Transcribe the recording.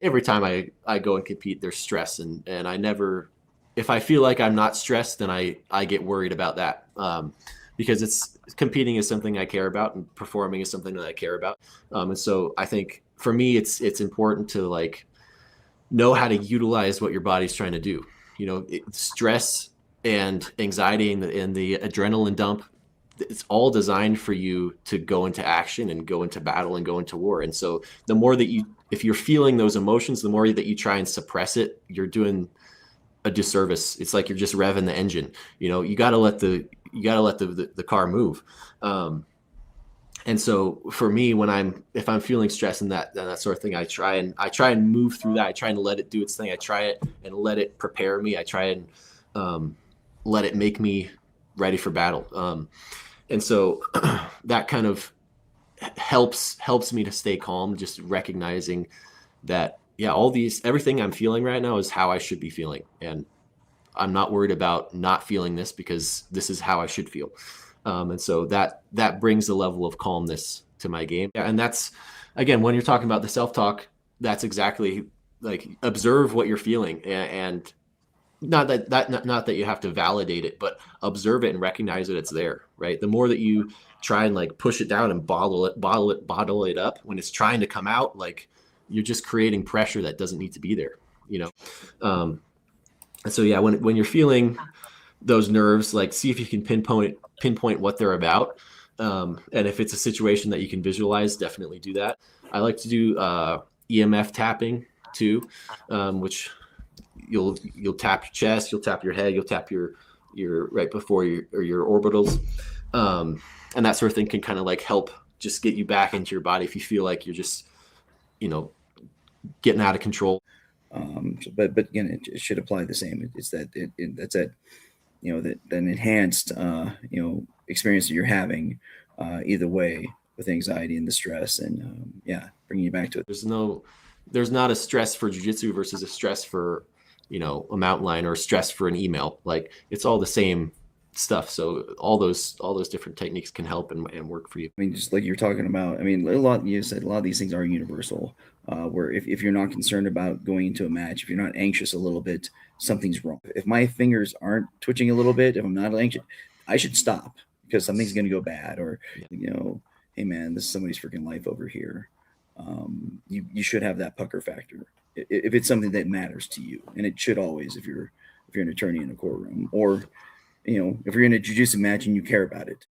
every time I go and compete, there's stress, and I never, if I feel like I'm not stressed, then I get worried about that, because it's competing is something I care about, and performing is something that I care about, and so I think for me, it's important to like know how to utilize what your body's trying to do. Stress and anxiety and the adrenaline dump, it's all designed for you to go into action and go into battle and go into war. And so the more that if you're feeling those emotions, the more that you try and suppress it, you're doing a disservice. It's like you're just revving the engine. You got to let the car move. And so for me, if I'm feeling stress and that sort of thing, I try and move through that. I try and let it do its thing. I try it and let it prepare me. I try and let it make me ready for battle. And so that kind of helps me to stay calm, just recognizing that, yeah, everything I'm feeling right now is how I should be feeling, and I'm not worried about not feeling this, because this is how I should feel. And so that brings a level of calmness to my game. And that's, again, when you're talking about the self-talk, that's exactly like, observe what you're feeling, and not that you have to validate it, but observe it and recognize that it's there, right? The more that you try and like push it down and bottle it up when it's trying to come out, like, you're just creating pressure that doesn't need to be there, you know? And so, yeah, when you're feeling those nerves, like, see if you can pinpoint what they're about. And if it's a situation that you can visualize, definitely do that. I like to do EMF tapping too, which you'll tap your chest, you'll tap your head, you'll tap your right before your orbitals, and that sort of thing can kind of like help just get you back into your body if you feel like you're just, getting out of control. But again, it should apply the same. It's that that's that that enhanced experience that you're having either way with anxiety and the stress, and yeah, bringing you back to it. There's not a stress for jujitsu versus a stress for a mountain lion, or a stress for an email. Like, it's all the same stuff. So all those different techniques can help and work for you. I mean, just like you're talking about, I mean, you said a lot of these things are universal. Where if you're not concerned about going into a match, if you're not anxious a little bit, something's wrong. If my fingers aren't twitching a little bit, if I'm not anxious, I should stop, because something's going to go bad. Or, hey man, this is somebody's freaking life over here. You should have that pucker factor if it's something that matters to you, and it should always, if you're an attorney in a courtroom, or if you're in a jiu-jitsu match and you care about it.